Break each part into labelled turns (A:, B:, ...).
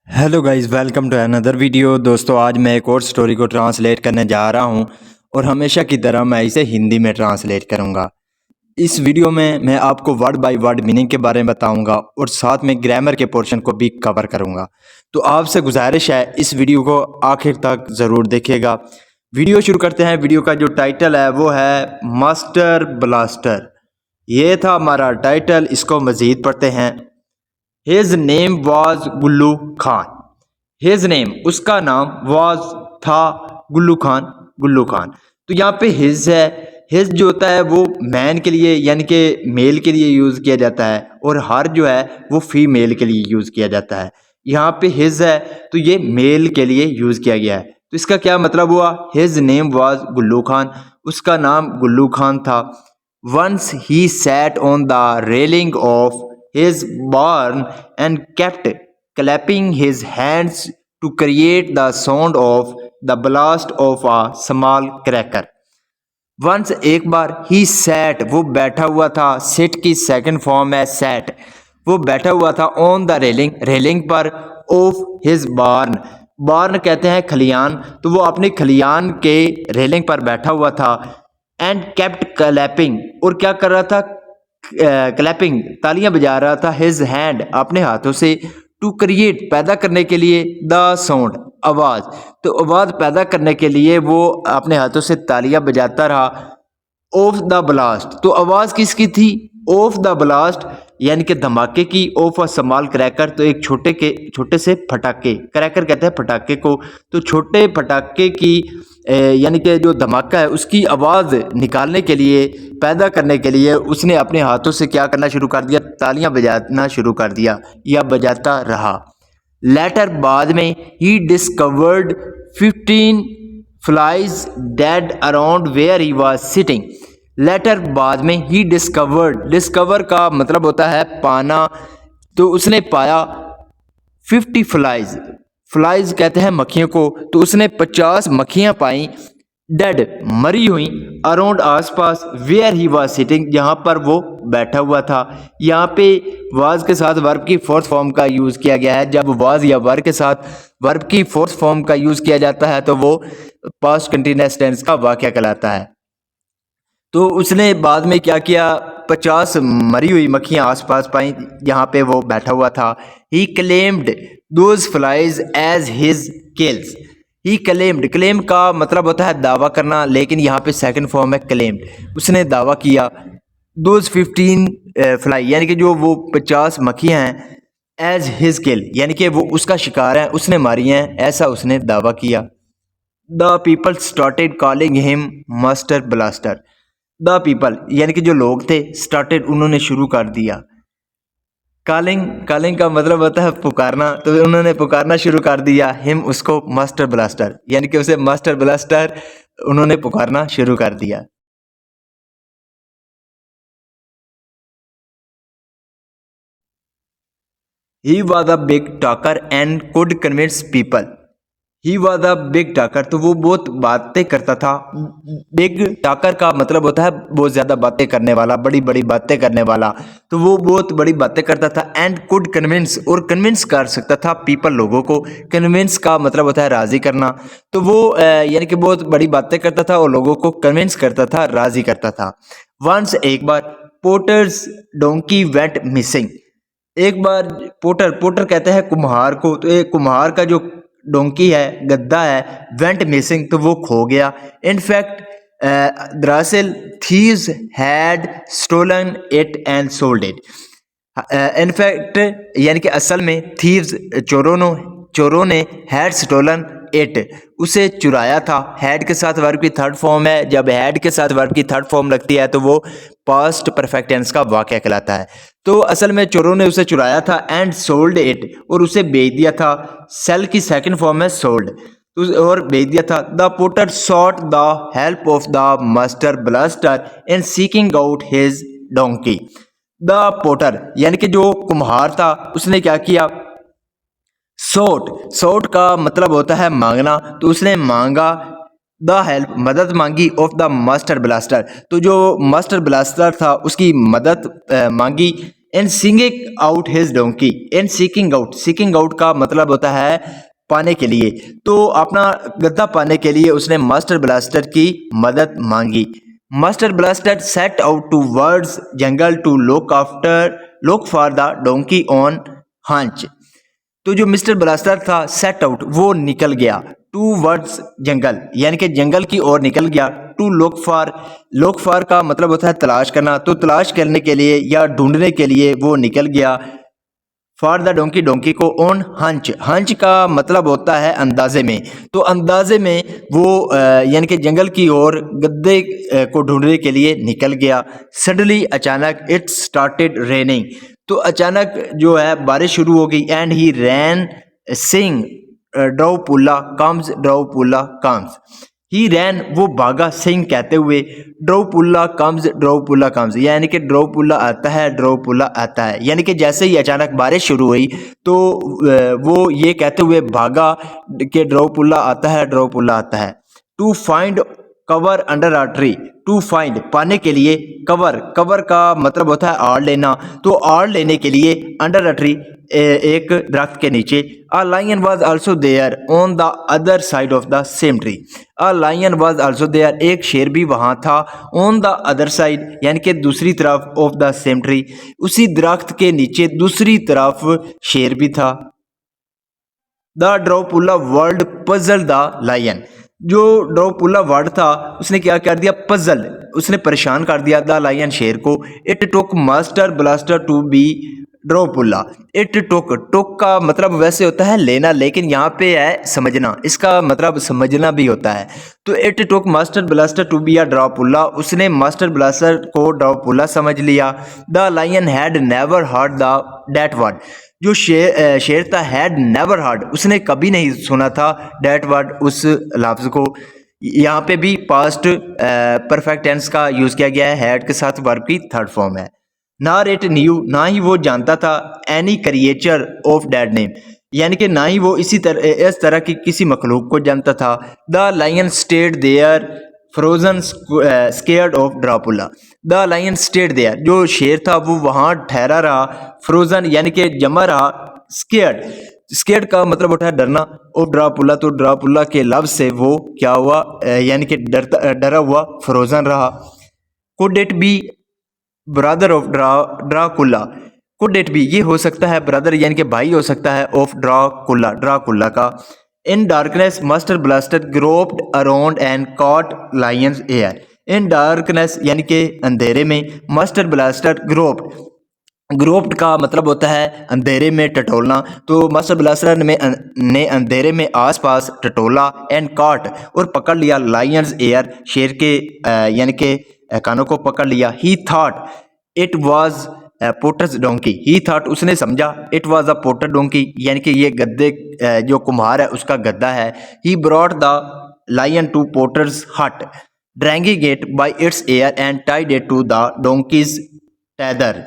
A: Hello guys, welcome to another video. दोस्तों, आज मैं एक और स्टोरी को ट्रांसलेट करने जा रहा हूं और हमेशा की तरह मैं इसे हिंदी में ट्रांसलेट करूंगा। इस वीडियो में मैं आपको वर्ड बाय वर्ड मीनिंग के बारे में बताऊंगा और साथ में ग्रामर के पोर्शन को भी कवर करूंगा। तो आपसे गुजारिश है, इस वीडियो को आखिर तक ज़रूर देखिएगा। वीडियो शुरू करते हैं। वीडियो का जो टाइटल है वो है मास्टर ब्लास्टर। ये था हमारा टाइटल। इसको मज़ीद पढ़ते हैं। His name was Gullu Khan. His name, उसका नाम, वॉज, था, गुल्लू खान, गुल्लू खान। तो यहाँ पे हिज है। हिज जो होता है वो मैन के लिए यानी कि मेल के लिए यूज़ किया जाता है और हर जो है वो फीमेल के लिए यूज़ किया जाता है। यहाँ पे हिज है तो ये मेल के लिए यूज़ किया गया है। तो इसका क्या मतलब हुआ? His name was Gullu Khan, उसका नाम गुल्लू खान था। Once he sat on the railing of his barn and kept clapping his hands to create the sound of the blast of a small cracker. Once, एक बार, he sat, वो बैठा हुआ था। sit की second form है sat। वो बैठा हुआ था on the railing, रेलिंग पर, of his barn, बार्न कहते हैं खलियान। तो वो अपने खलियान के रेलिंग पर बैठा हुआ था। एंड केप्ट क्लैपिंग, और क्या कर रहा था? क्लैपिंग, तालियां बजा रहा था। हिज हैंड, अपने हाथों से, टू क्रिएट, पैदा करने के लिए, द साउंड, आवाज़। तो आवाज़ पैदा करने के लिए वो अपने हाथों से तालियां बजाता रहा। ऑफ द ब्लास्ट, तो आवाज़ किसकी थी? ऑफ द ब्लास्ट यानी कि धमाके की। ऑफ अ स्मॉल क्रैकर, तो एक छोटे से फटाके, क्रैकर कहते हैं फटाके को। तो छोटे फटाके की यानी कि जो धमाका है उसकी आवाज़ निकालने के लिए, पैदा करने के लिए उसने अपने हाथों से क्या करना शुरू कर दिया? तालियां बजाना शुरू कर दिया या बजाता रहा। लेटर, बाद में, he discovered 15 flies dead around where he was sitting. Later, बाद में, ही डिस्कवर्ड, डिस्कवर का मतलब होता है पाना। तो उसने पाया 50 फ्लाइज, फ्लाइज कहते हैं मक्खियों को। तो उसने 50 मक्खियां पाई, डेड, मरी हुई, अराउंड, आसपास, वेयर ही वाज सिटिंग, जहां पर वो बैठा हुआ था। यहाँ पे वाज के साथ वर्ब की फोर्थ फॉर्म का यूज़ किया गया है। जब वाज या वर के साथ वर्ब की फोर्थ फॉर्म का यूज़ किया जाता है तो वो पास्ट कंटिन्यूअस टेंस का वाक्य कहलाता है। तो उसने बाद में क्या किया? 50 मरी हुई मक्खियाँ आसपास पाई जहाँ पे वो बैठा हुआ था। He claimed those flies as his kills. He claimed, claim का मतलब होता है दावा करना, लेकिन यहाँ पे सेकंड फॉर्म है क्लेम्ड। उसने दावा किया दोज 15 फ्लाई यानी कि जो वो 50 मक्खियाँ हैं, एज हिज किल यानी कि वो उसका शिकार है, उसने मारी हैं, ऐसा उसने दावा किया। The people started calling him master blaster. The people यानी कि जो लोग थे, स्टार्टेड, उन्होंने शुरू कर दिया। कॉलिंग, कॉलिंग का मतलब होता है पुकारना। तो उन्होंने पुकारना शुरू कर दिया। हिम, उसको, मास्टर ब्लास्टर यानी कि उसे मास्टर ब्लास्टर उन्होंने पुकारना शुरू कर दिया। He was a big talker and could convince people. He was a big talker, तो वो बहुत बातें करता था। बिग टॉकर का मतलब होता है बहुत ज़्यादा बातें करने वाला, बड़ी बड़ी बातें करने वाला। तो वो बहुत बड़ी बातें करता था। एंड कुड कन्विंस, और कन्विंस कर सकता था पीपल, लोगों को। कन्विंस का मतलब होता है राज़ी करना। तो वो यानी कि बहुत बड़ी बातें करता था और लोगों को कन्विंस करता था, राज़ी करता था। वंस, एक बार, पोटर्स डोंकी वेंट मिसिंग। एक बार पोटर, पोटर कहते हैं कुम्हार को। तो एक कुम्हार का जो डोंकी है, गद्दा है, वेंट मिसिंग, तो वो खो गया। इनफैक्ट दरअसल thieves had stolen it and sold it. In fact यानी कि असल में, थीव्स, चोरों ने हैड स्टोलन इट, उसे चुराया था। हैड के साथ वर्ब की थर्ड फॉर्म है। जब हैड के साथ वर्ब की थर्ड फॉर्म लगती है तो वो पास्ट परफेक्ट टेंस का वाक्य कहलाता है। तो असल में चोरों ने उसे चुराया था। एंड सोल्ड इट, और उसे बेच दिया था। सेल की सेकंड फॉर्म है सोल्ड, तो और बेच दिया था। The potter sought the help of the master blaster in seeking out his donkey. The potter यानी कि जो कुम्हार था, उसने क्या किया? सोट, सोट का मतलब होता है मांगना। तो उसने मांगा द हेल्प, मदद मांगी, ऑफ द मास्टर ब्लास्टर, तो जो मास्टर ब्लास्टर था उसकी मदद मांगी। इन सिंगिंग आउट हिज डोंकी। इन सीकिंग आउट का मतलब होता है पाने के लिए। तो अपना गद्दा पाने के लिए उसने मास्टर ब्लास्टर की मदद मांगी। Master blaster set out towards jungle to look for the donkey on hunch. तो जो मिस्टर ब्लास्टर था सेट आउट वो निकल गया टू वर्ड्स जंगल यानी कि जंगल की ओर निकल गया। टू लुक फॉर का मतलब होता है तलाश करना, तो तलाश करने के लिए या ढूंढने के लिए वो निकल गया फॉर द डोंकी, डोंकी को ऑन हंच। हंच का मतलब होता है अंदाजे में। तो अंदाजे में वो यानी कि जंगल की ओर गद्दे को ढूंढने के लिए निकल गया। सडनली अचानक इट स्टार्टेड रेनिंग। तो अचानक जो है बारिश शुरू हो गई। And he rain Singh ड्राउपुल्ला comes. ही रैन वो भागा, सिंह कहते हुए ड्राउपुल्ला कम्स यानी कि ड्राउपुल्ला आता है, ड्राउपुल्ला आता है। यानी कि जैसे ही अचानक बारिश शुरू हुई तो वो ये कहते हुए भागा कि ड्राउपुल्ला आता है, ड्राउपुल्ला आता है। To find cover under a tree. To find पाने के लिए, कवर का मतलब होता है आड़ लेना। तो आड़ लेने के लिए अंडर अ ट्री एक दरख्त के नीचे। A lion was also there on the other side of the same tree. A lion was also there एक शेर भी वहां था। ऑन द अदर साइड यानी कि दूसरी तरफ ऑफ द सेम ट्री उसी दरख्त के नीचे दूसरी तरफ शेर भी था। The Drapulla world puzzled the lion. जो ड्राउपुल्ला वर्ड था उसने क्या कर दिया, पजल, उसने परेशान कर दिया द लायन शेर को। It took master blaster to be Drapulla. It took का मतलब वैसे होता है लेना, लेकिन यहाँ पे है समझना, इसका मतलब समझना भी होता है। तो it took master blaster to be a Drapulla, उसने मास्टर ब्लास्टर को ड्राउपुल्ला समझ लिया। The lion had never heard the that word. जो शेर था हैड नेवर हर्ड, उसने कभी नहीं सुना था डेट वर्ड, उस लफ्ज़ को। यहाँ पे भी पास्ट परफेक्ट टेंस का यूज़ किया गया है, हैड के साथ वर्ब की थर्ड फॉर्म है। नार इट न्यू, ना ही वो जानता था any creature of dad name, यानी कि ना ही वो इस तरह की किसी मखलूक को जानता था। The lion stayed there frozen scared of Drapulla. The lion stayed there, जो शेर था वो वहाँ ठहरा रहा, फ्रोजन यानी कि जमा रहा, स्केयर्ड का मतलब होता है डरना, और ड्रापुल्ला तो ड्रापुल्ला के लफ्ज से वो क्या हुआ यानी कि डरा हुआ, फ्रोजन रहा। Could it be brother of Dracula. Could it be ये हो सकता है ब्रदर यानी कि भाई हो सकता है ऑफ ड्राकुल्ला का। In darkness master blaster groped around and caught lion's ear. In darkness यानी कि अंधेरे में, मास्टर ब्लास्टर ग्रोप्ड का मतलब होता है अंधेरे में टटोलना। तो मास्टर ब्लास्टर ने अंधेरे में आसपास टटोला, एंड कॉट और पकड़ लिया, लायंस एयर शेर के यानी कि कानों को पकड़ लिया। He thought it was potter's donkey. He thought उसने समझा, it was a potter donkey यानी कि ये गद्दे जो कुम्हार है उसका गद्दा है। He brought the lion to potter's hut dragging it by its ear and tied it to the donkey's tether.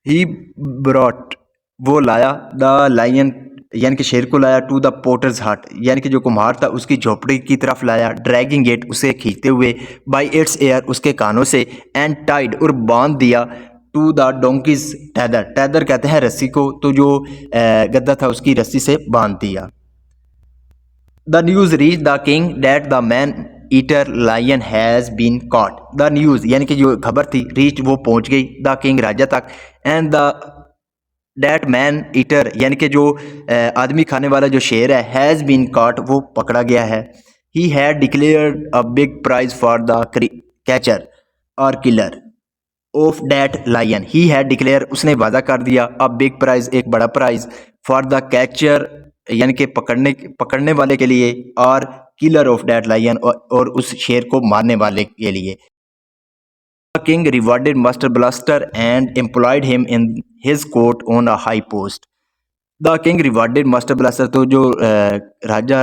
A: He brought वो लाया, द लायन यानी कि शेर को लाया, टू द पोटर्स हट यानी कि जो कुम्हार था उसकी झोपड़ी की तरफ लाया, ड्रैगिंग इट उसे खींचते हुए, बाय इट्स एयर उसके कानों से, एंड टाइड और बांध दिया, टू द डोंकीज टेदर कहते हैं रस्सी को, तो जो गद्दा था उसकी रस्सी से बांध दिया। The news reach the king that the man eater lion has been caught. The news यानी कि जो खबर थी, रीच वो पहुंच गई, द किंग राजा तक, and the that man eater यानी कि जो आदमी खाने वाला जो शेर है, हैज़ बीन कॉट वो पकड़ा गया है। He had declared a big prize for the catcher और killer of that lion. He had declare उसने वादा कर दिया, अ बिग प्राइज एक बड़ा प्राइज, फॉर द कैचर यानी कि पकड़ने वाले के लिए, और किलर ऑफ डैट लायन और उस शेर को मारने वाले के लिए। The king rewarded Master Blaster and employed him in his court on a high post. The king rewarded Master Blaster, तो जो राजा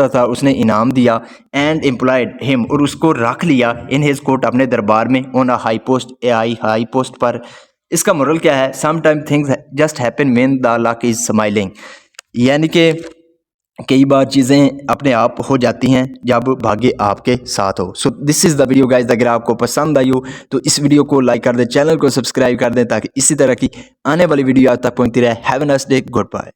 A: था उसने इनाम दिया, एंड एम्प्लॉयड हिम और उसको रख लिया, इन हिज कोर्ट अपने दरबार में, on a high post high post पर। इसका मोरल क्या है, some time things just happen when the luck is smiling, यानी कि कई बार चीज़ें अपने आप हो जाती हैं जब भाग्य आपके साथ हो। So this is the video guys. अगर आपको पसंद आई हो तो इस वीडियो को लाइक कर दें, चैनल को सब्सक्राइब कर दें ताकि इसी तरह की आने वाली वीडियो आप तक पहुंचती रहे। Have a nice day, good bye.